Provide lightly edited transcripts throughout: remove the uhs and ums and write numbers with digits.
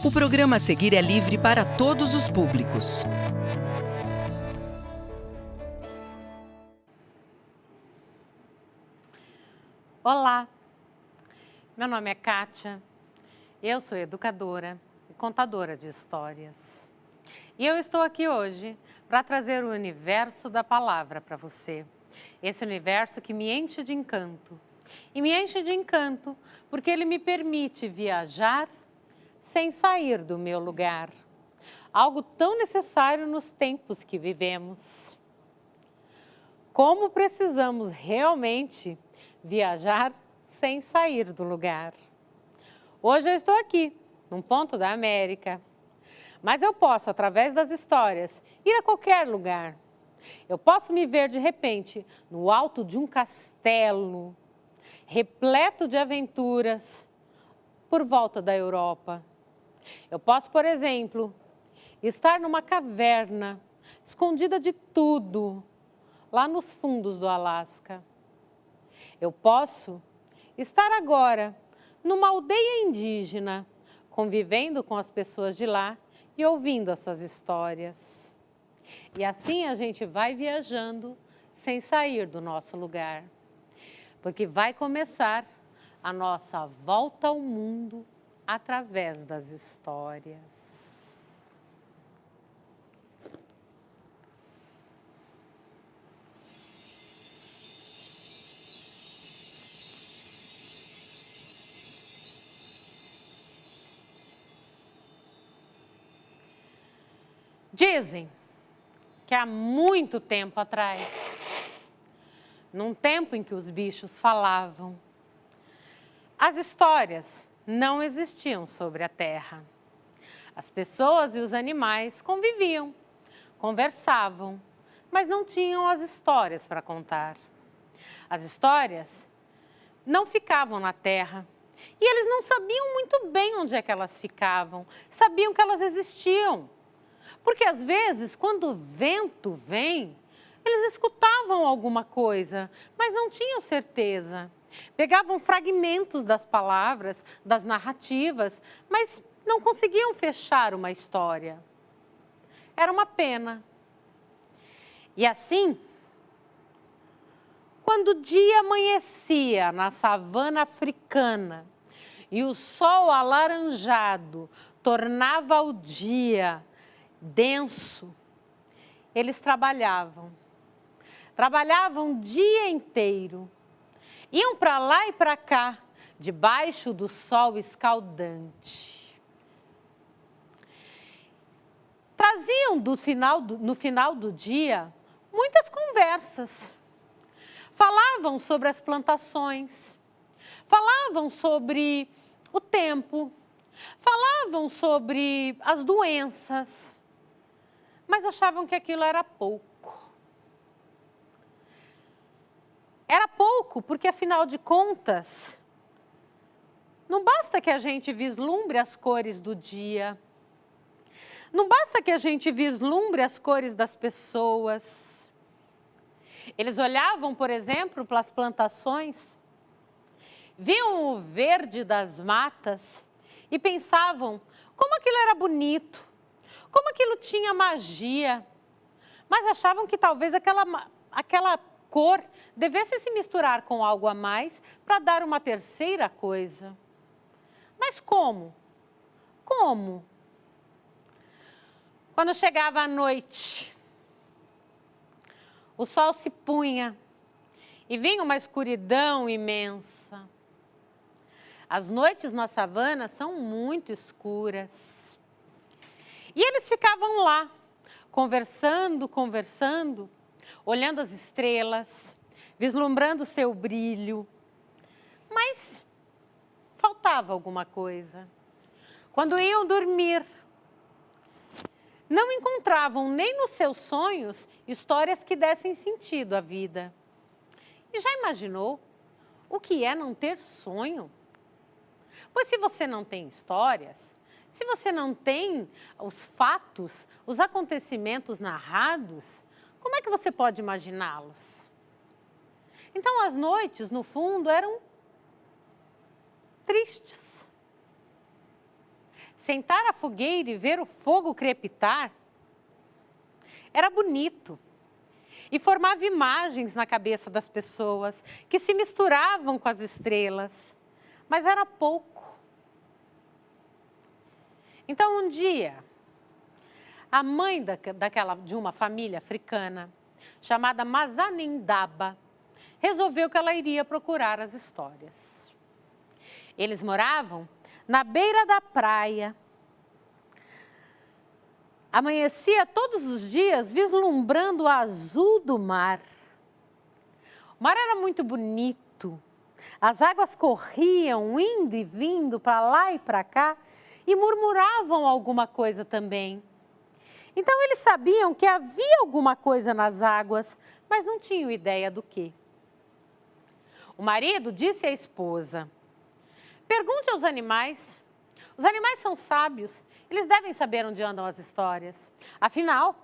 O programa a seguir é livre para todos os públicos. Olá, meu nome é Kátia, eu sou educadora e contadora de histórias. E eu estou aqui hoje para trazer o universo da palavra para você. Esse universo que me enche de encanto. E me enche de encanto porque ele me permite viajar sem sair do meu lugar. Algo tão necessário nos tempos que vivemos. Como precisamos realmente viajar sem sair do lugar. Hoje eu estou aqui, num ponto da América, mas eu posso, através das histórias, ir a qualquer lugar. Eu posso me ver de repente no alto de um castelo, repleto de aventuras, por volta da Europa. Eu posso, por exemplo, estar numa caverna, escondida de tudo, lá nos fundos do Alasca. Eu posso estar agora numa aldeia indígena, convivendo com as pessoas de lá e ouvindo as suas histórias. E assim a gente vai viajando sem sair do nosso lugar. Porque vai começar a nossa volta ao mundo através das histórias. Dizem que há muito tempo atrás, num tempo em que os bichos falavam, as histórias não existiam sobre a Terra. As pessoas e os animais conviviam, conversavam, mas não tinham as histórias para contar. As histórias não ficavam na Terra e eles não sabiam muito bem onde é que elas ficavam, sabiam que elas existiam. Porque às vezes, quando o vento vem, eles escutavam alguma coisa, mas não tinham certeza. Pegavam fragmentos das palavras, das narrativas, mas não conseguiam fechar uma história. Era uma pena. E assim, quando o dia amanhecia na savana africana e o sol alaranjado tornava o dia denso, eles trabalhavam o dia inteiro, iam para lá e para cá, debaixo do sol escaldante. Traziam no final do dia muitas conversas, falavam sobre as plantações, falavam sobre o tempo, falavam sobre as doenças, mas achavam que aquilo era pouco. Era pouco porque, afinal de contas, não basta que a gente vislumbre as cores do dia, não basta que a gente vislumbre as cores das pessoas. Eles olhavam, por exemplo, para as plantações, viam o verde das matas e pensavam como aquilo era bonito, como aquilo tinha magia, mas achavam que talvez aquela cor devesse se misturar com algo a mais para dar uma terceira coisa. Mas como? Como? Quando chegava a noite, o sol se punha e vinha uma escuridão imensa. As noites na savana são muito escuras. E eles ficavam lá, conversando, olhando as estrelas, vislumbrando o seu brilho. Mas faltava alguma coisa. Quando iam dormir, não encontravam nem nos seus sonhos histórias que dessem sentido à vida. E já imaginou o que é não ter sonho? Pois se você não tem histórias, se você não tem os fatos, os acontecimentos narrados, como é que você pode imaginá-los? Então, as noites, no fundo, eram tristes. sentar à fogueira e ver o fogo crepitar era bonito e formava imagens na cabeça das pessoas que se misturavam com as estrelas, mas era pouco. Então, um dia, a mãe de uma família africana, chamada Mazanendaba, resolveu que ela iria procurar as histórias. Eles moravam na beira da praia. Amanhecia todos os dias vislumbrando o azul do mar. O mar era muito bonito. As águas corriam, indo e vindo para lá e para cá, e murmuravam alguma coisa também. Então eles sabiam que havia alguma coisa nas águas, mas não tinham ideia do quê. O marido disse à esposa: pergunte aos animais. Os animais são sábios, eles devem saber onde andam as histórias. Afinal,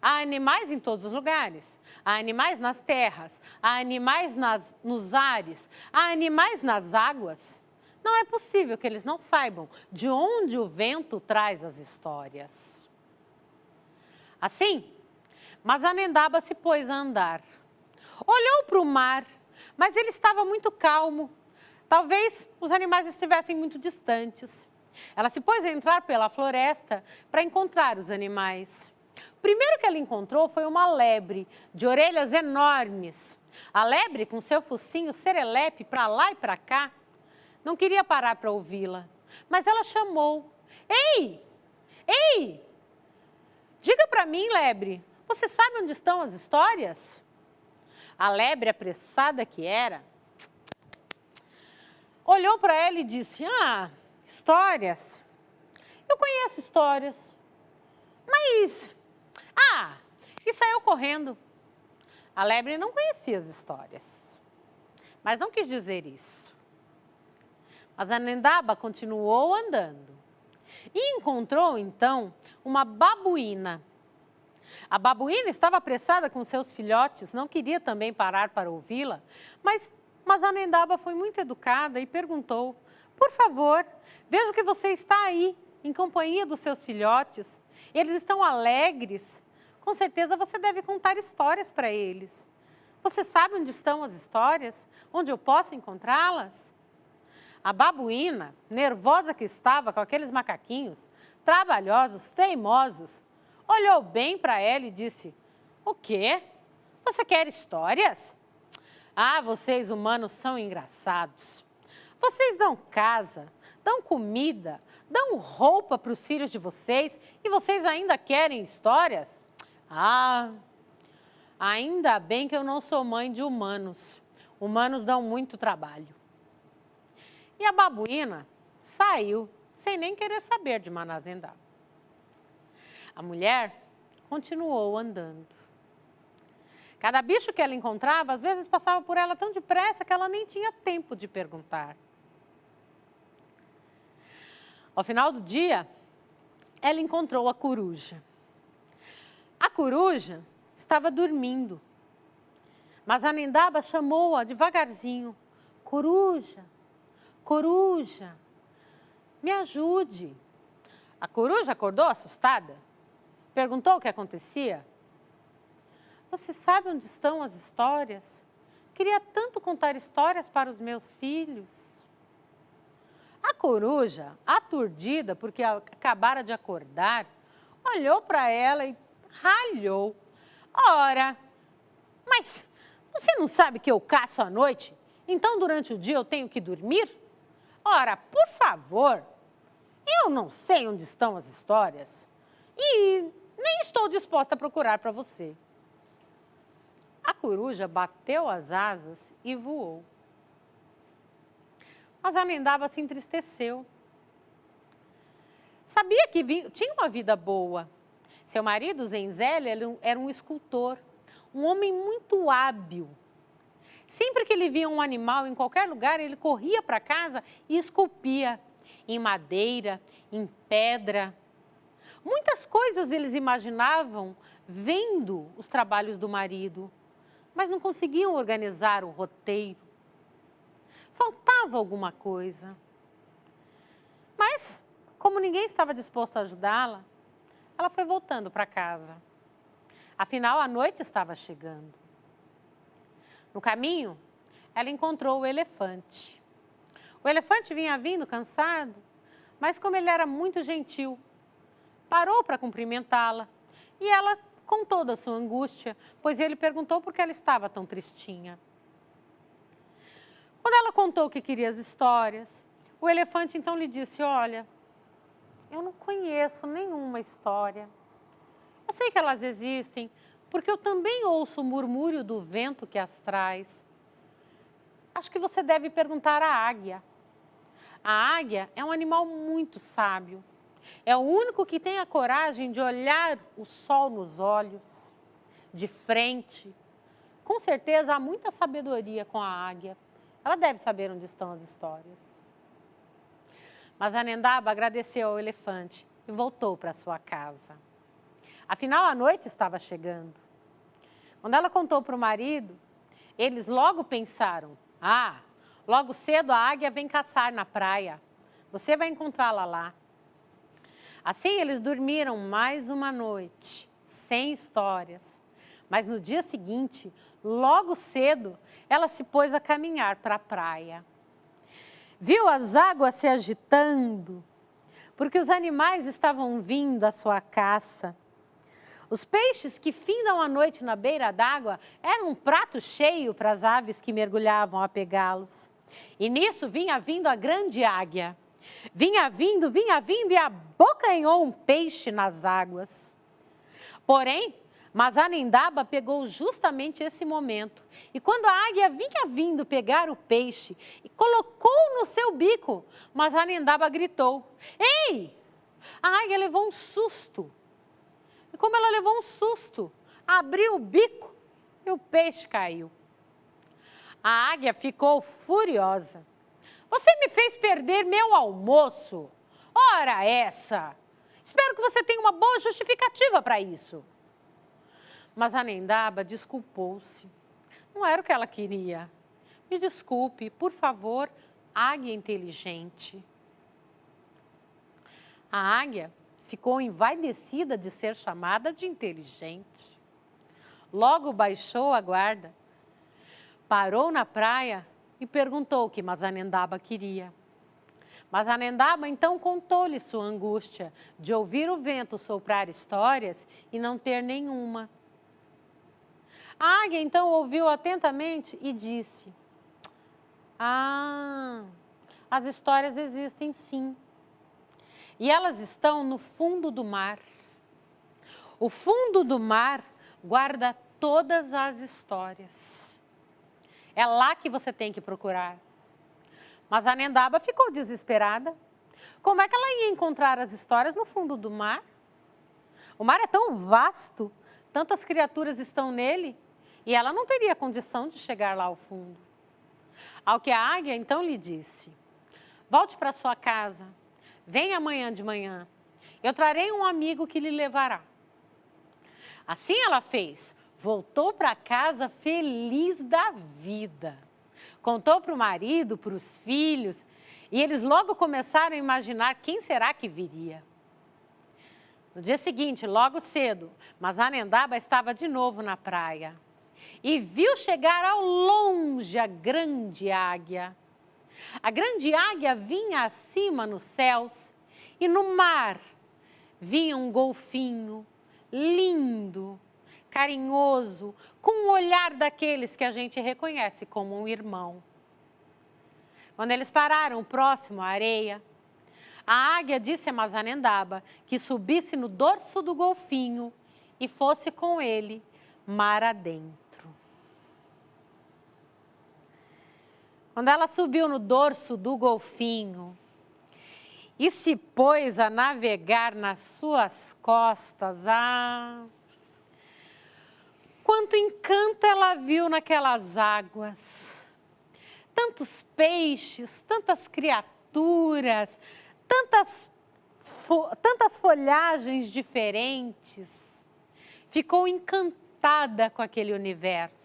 há animais em todos os lugares. Há animais nas terras, há animais nos ares, há animais nas águas. Não é possível que eles não saibam de onde o vento traz as histórias. Assim, Mazanendaba se pôs a andar. Olhou para o mar, mas ele estava muito calmo. Talvez os animais estivessem muito distantes. Ela se pôs a entrar pela floresta para encontrar os animais. O primeiro que ela encontrou foi uma lebre de orelhas enormes. A lebre, com seu focinho serelepe para lá e para cá, não queria parar para ouvi-la, mas ela chamou: ei, ei, diga para mim, lebre, você sabe onde estão as histórias? A lebre, apressada que era, olhou para ela e disse: histórias? Eu conheço histórias, mas... e saiu correndo. A lebre não conhecia as histórias, mas não quis dizer isso. Mas a Nendaba continuou andando e encontrou, então, uma babuína. A babuína estava apressada com seus filhotes, não queria também parar para ouvi-la, mas a Nendaba foi muito educada e perguntou: por favor, vejo que você está aí, em companhia dos seus filhotes. Eles estão alegres. Com certeza você deve contar histórias para eles. Você sabe onde estão as histórias? Onde eu posso encontrá-las? A babuína, nervosa que estava com aqueles macaquinhos, trabalhosos, teimosos, olhou bem para ela e disse: o quê? Você quer histórias? Vocês humanos são engraçados. Vocês dão casa, dão comida, dão roupa para os filhos de vocês e vocês ainda querem histórias? Ainda bem que eu não sou mãe de humanos. Humanos dão muito trabalho. E a babuína saiu sem nem querer saber de Mazanendaba. A mulher continuou andando. Cada bicho que ela encontrava, às vezes passava por ela tão depressa que ela nem tinha tempo de perguntar. Ao final do dia, ela encontrou a coruja. A coruja estava dormindo. Mazanendaba chamou-a devagarzinho: coruja, coruja, me ajude. A coruja acordou assustada, perguntou o que acontecia. Você sabe onde estão as histórias? Queria tanto contar histórias para os meus filhos. A coruja, aturdida porque acabara de acordar, olhou para ela e ralhou. Ora, mas você não sabe que eu caço à noite? Então durante o dia eu tenho que dormir? Ora, por favor, eu não sei onde estão as histórias e nem estou disposta a procurar para você. A coruja bateu as asas e voou. Mas a Nendaba se entristeceu. Sabia que tinha uma vida boa. Seu marido, Zenzele, era um escultor, um homem muito hábil. Sempre que ele via um animal em qualquer lugar, ele corria para casa e esculpia em madeira, em pedra. Muitas coisas eles imaginavam vendo os trabalhos do marido, mas não conseguiam organizar o roteiro. Faltava alguma coisa. Mas como ninguém estava disposto a ajudá-la, ela foi voltando para casa. Afinal, a noite estava chegando. No caminho, ela encontrou o elefante. O elefante vinha vindo cansado, mas como ele era muito gentil, parou para cumprimentá-la e ela contou da sua angústia, pois ele perguntou por que ela estava tão tristinha. Quando ela contou que queria as histórias, o elefante então lhe disse: olha, eu não conheço nenhuma história. Eu sei que elas existem, porque eu também ouço o murmúrio do vento que as traz. Acho que você deve perguntar à águia. A águia é um animal muito sábio. É o único que tem a coragem de olhar o sol nos olhos, de frente. Com certeza há muita sabedoria com a águia. Ela deve saber onde estão as histórias. Mas Anendaba agradeceu ao elefante e voltou para sua casa. Afinal, a noite estava chegando. Quando ela contou para o marido, eles logo pensaram: ah, logo cedo a águia vem caçar na praia. Você vai encontrá-la lá. Assim, eles dormiram mais uma noite, sem histórias. Mas no dia seguinte, logo cedo, ela se pôs a caminhar para a praia. Viu as águas se agitando, porque os animais estavam vindo à sua caça. Os peixes que findam a noite na beira d'água eram um prato cheio para as aves que mergulhavam a pegá-los. E nisso vinha vindo a grande águia. Vinha vindo e abocanhou um peixe nas águas. Porém, Anendaba pegou justamente esse momento. E quando a águia vinha vindo pegar o peixe e colocou no seu bico, Anendaba gritou: ei! A águia levou um susto. E como ela levou um susto, abriu o bico e o peixe caiu. A águia ficou furiosa. Você me fez perder meu almoço. Ora essa! Espero que você tenha uma boa justificativa para isso. Mas Anendaba desculpou-se. Não era o que ela queria. Me desculpe, por favor, águia inteligente. A águia ficou envaidecida de ser chamada de inteligente. Logo baixou a guarda, parou na praia e perguntou o que Anendaba queria. Anendaba então contou-lhe sua angústia de ouvir o vento soprar histórias e não ter nenhuma. A águia então ouviu atentamente e disse: ah, as histórias existem sim. E elas estão no fundo do mar. O fundo do mar guarda todas as histórias. É lá que você tem que procurar. Mas Anendaba ficou desesperada. Como é que ela ia encontrar as histórias no fundo do mar? O mar é tão vasto, tantas criaturas estão nele, e ela não teria condição de chegar lá ao fundo. Ao que a águia então lhe disse: volte para sua casa, venha amanhã de manhã, eu trarei um amigo que lhe levará. Assim ela fez, voltou para casa feliz da vida. Contou para o marido, para os filhos, e eles logo começaram a imaginar quem será que viria. No dia seguinte, logo cedo, Anendaba estava de novo na praia e viu chegar ao longe a grande águia. A grande águia vinha acima nos céus e no mar vinha um golfinho lindo, carinhoso, com um olhar daqueles que a gente reconhece como um irmão. Quando eles pararam próximo à areia, a águia disse a Anendaba que subisse no dorso do golfinho e fosse com ele mar adentro. Quando ela subiu no dorso do golfinho e se pôs a navegar nas suas costas, quanto encanto ela viu naquelas águas. Tantos peixes, tantas criaturas, tantas folhagens diferentes. Ficou encantada com aquele universo.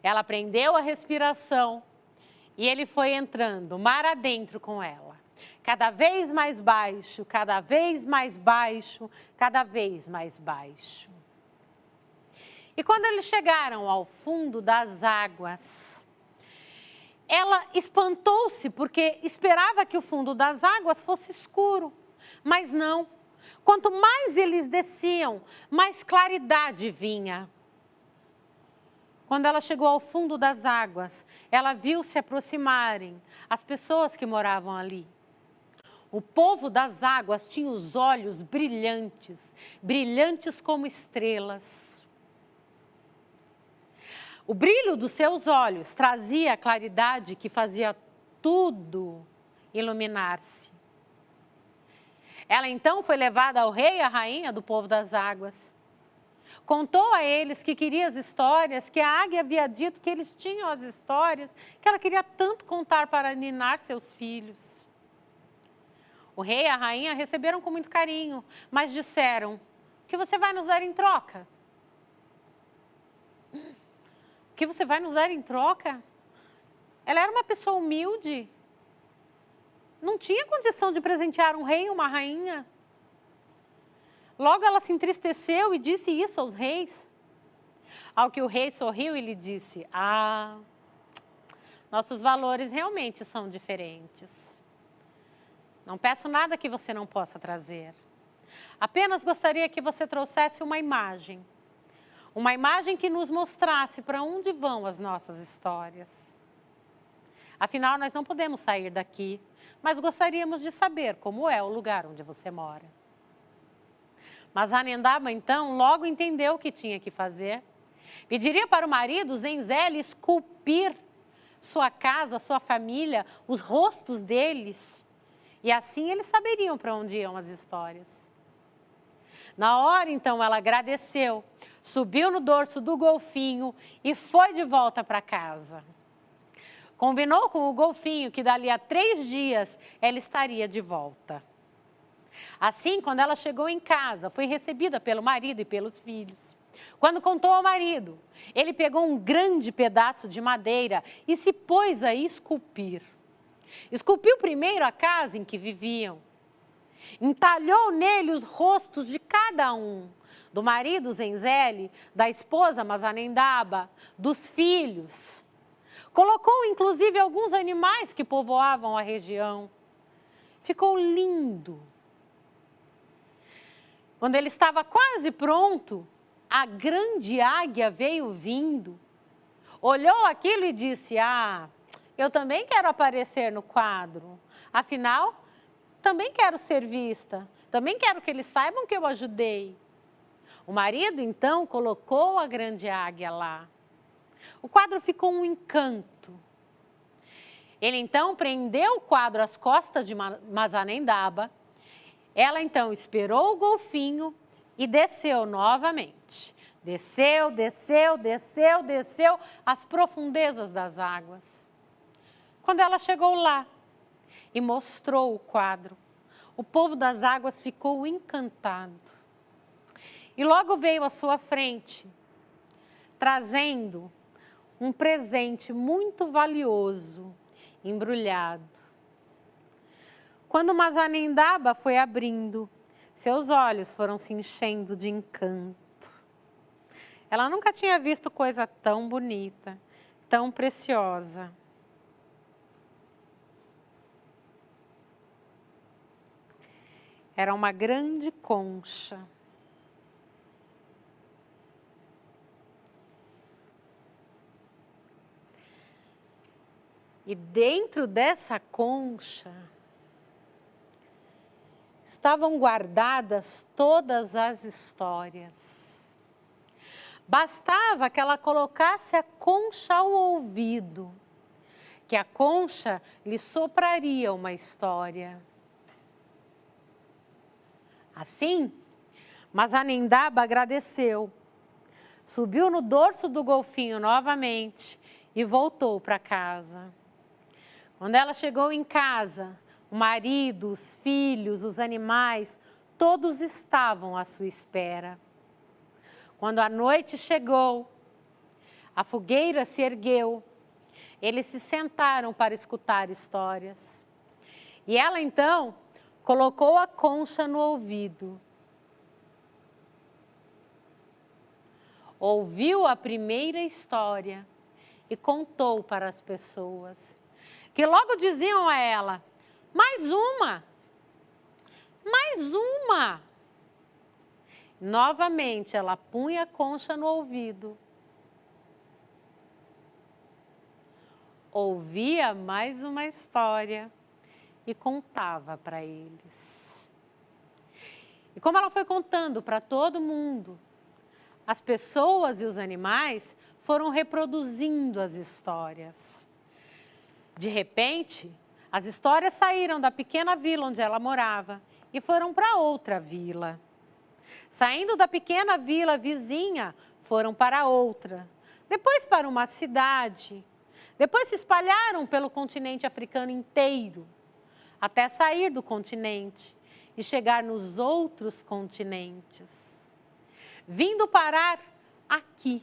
Ela prendeu a respiração E ele foi entrando mar adentro com ela. Cada vez mais baixo, cada vez mais baixo, cada vez mais baixo. E quando eles chegaram ao fundo das águas, ela espantou-se porque esperava que o fundo das águas fosse escuro, mas não. Quanto mais eles desciam, mais claridade vinha. Quando ela chegou ao fundo das águas, ela viu se aproximarem as pessoas que moravam ali. O povo das águas tinha os olhos brilhantes, brilhantes como estrelas. O brilho dos seus olhos trazia a claridade que fazia tudo iluminar-se. Ela então foi levada ao rei e à rainha do povo das águas. Contou a eles que queria as histórias, que a águia havia dito que eles tinham as histórias, que ela queria tanto contar para ninar seus filhos. O rei e a rainha receberam com muito carinho, mas disseram: "O que você vai nos dar em troca?" "O que você vai nos dar em troca?" Ela era uma pessoa humilde. Não tinha condição de presentear um rei e uma rainha. Logo ela se entristeceu e disse isso aos reis. Ao que o rei sorriu e lhe disse: "Ah, nossos valores realmente são diferentes. Não peço nada que você não possa trazer. Apenas gostaria que você trouxesse uma imagem. Uma imagem que nos mostrasse para onde vão as nossas histórias. Afinal, nós não podemos sair daqui, mas gostaríamos de saber como é o lugar onde você mora." Mas Anendaba, então, logo entendeu o que tinha que fazer. Pediria para o marido, Zenzele, esculpir sua casa, sua família, os rostos deles. E assim eles saberiam para onde iam as histórias. Na hora, então, ela agradeceu, subiu no dorso do golfinho e foi de volta para casa. Combinou com o golfinho que dali a 3 dias ela estaria de volta. Assim, quando ela chegou em casa, foi recebida pelo marido e pelos filhos. Quando contou ao marido, ele pegou um grande pedaço de madeira e se pôs a esculpir. Esculpiu primeiro a casa em que viviam. Entalhou nele os rostos de cada um, do marido Zenzele, da esposa Mazanendaba, dos filhos. Colocou inclusive alguns animais que povoavam a região. Ficou lindo. Quando ele estava quase pronto, a grande águia veio vindo. Olhou aquilo e disse: "Ah, eu também quero aparecer no quadro. Afinal, também quero ser vista. Também quero que eles saibam que eu ajudei." O marido, então, colocou a grande águia lá. O quadro ficou um encanto. Ele, então, prendeu o quadro às costas de Mazanendaba. Ela, então, esperou o golfinho e desceu novamente. Desceu, desceu, desceu, desceu às profundezas das águas. Quando ela chegou lá e mostrou o quadro, o povo das águas ficou encantado. E logo veio à sua frente, trazendo um presente muito valioso, embrulhado. Quando Mazanendaba foi abrindo, seus olhos foram se enchendo de encanto. Ela nunca tinha visto coisa tão bonita, tão preciosa. Era uma grande concha. E dentro dessa concha estavam guardadas todas as histórias. Bastava que ela colocasse a concha ao ouvido, que a concha lhe sopraria uma história. Assim, Mazanendaba agradeceu, subiu no dorso do golfinho novamente e voltou para casa. Quando ela chegou em casa, o marido, os filhos, os animais, todos estavam à sua espera. Quando a noite chegou, a fogueira se ergueu Eles se sentaram para escutar histórias. E ela, então, colocou a concha no ouvido. Ouviu a primeira história e contou para as pessoas, que logo diziam a ela: mais uma! Mais uma! Novamente, ela punha a concha no ouvido. Ouvia mais uma história e contava para eles. E como ela foi contando para todo mundo, as pessoas e os animais foram reproduzindo as histórias. De repente, as histórias saíram da pequena vila onde ela morava e foram para outra vila. Saindo da pequena vila vizinha, foram para outra, depois para uma cidade. Depois se espalharam pelo continente africano inteiro, até sair do continente e chegar nos outros continentes, vindo parar aqui,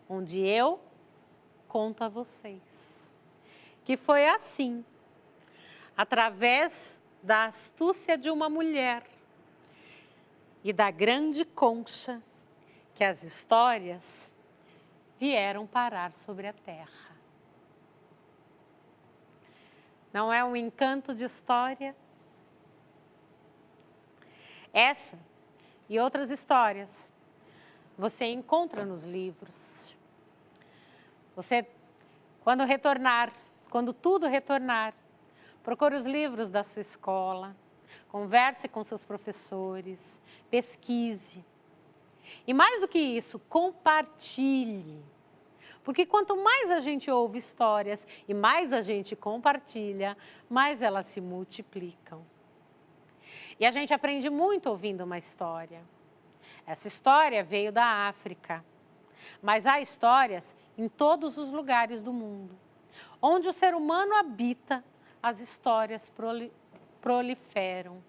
onde eu conto a vocês. Que foi assim, através da astúcia de uma mulher e da grande concha, que as histórias vieram parar sobre a terra. Não é um encanto de história? Essa e outras histórias você encontra nos livros. Você, quando tudo retornar, procure os livros da sua escola, converse com seus professores, pesquise. E mais do que isso, compartilhe. Porque quanto mais a gente ouve histórias e mais a gente compartilha, mais elas se multiplicam. E a gente aprende muito ouvindo uma história. Essa história veio da África, mas há histórias em todos os lugares do mundo. Onde o ser humano habita, as histórias proliferam.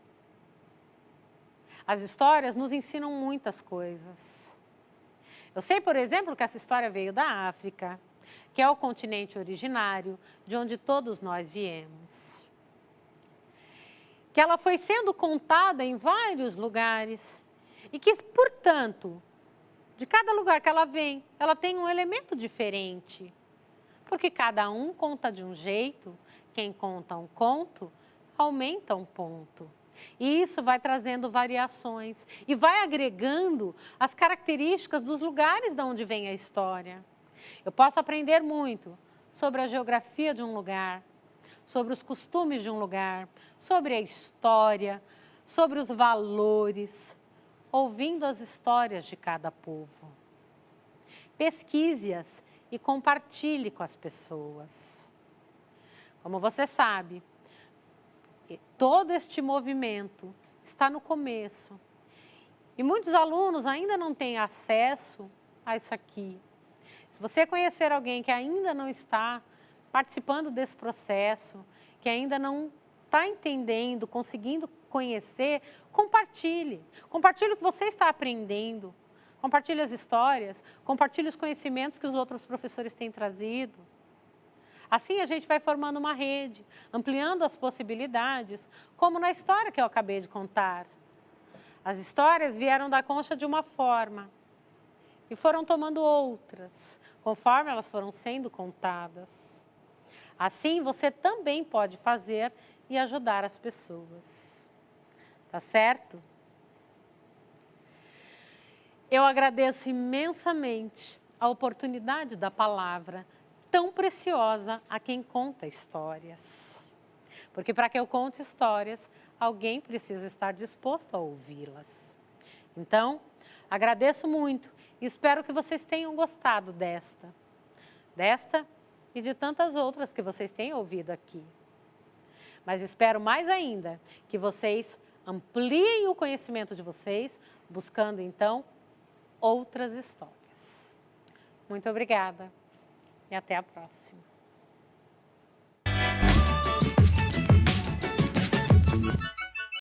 As histórias nos ensinam muitas coisas. Eu sei, por exemplo, que essa história veio da África, que é o continente originário de onde todos nós viemos. Que ela foi sendo contada em vários lugares e que, portanto, de cada lugar que ela vem, ela tem um elemento diferente. Porque cada um conta de um jeito, quem conta um conto, aumenta um ponto. E isso vai trazendo variações e vai agregando as características dos lugares de onde vem a história. Eu posso aprender muito sobre a geografia de um lugar, sobre os costumes de um lugar, sobre a história, sobre os valores, ouvindo as histórias de cada povo. Pesquise-as e compartilhe com as pessoas. Como você sabe, todo este movimento está no começo. E muitos alunos ainda não têm acesso a isso aqui. Se você conhecer alguém que ainda não está participando desse processo, que ainda não está entendendo, conseguindo conhecer, compartilhe. Compartilhe o que você está aprendendo. Compartilhe as histórias, compartilhe os conhecimentos que os outros professores têm trazido. Assim a gente vai formando uma rede, ampliando as possibilidades, como na história que eu acabei de contar. As histórias vieram da concha de uma forma e foram tomando outras, conforme elas foram sendo contadas. Assim você também pode fazer e ajudar as pessoas. Tá certo? Eu agradeço imensamente a oportunidade da palavra, tão preciosa a quem conta histórias. Porque para que eu conte histórias, alguém precisa estar disposto a ouvi-las. Então, agradeço muito e espero que vocês tenham gostado desta e de tantas outras que vocês têm ouvido aqui. Mas espero mais ainda que vocês ampliem o conhecimento de vocês, buscando então outras histórias. Muito obrigada. E até a próxima.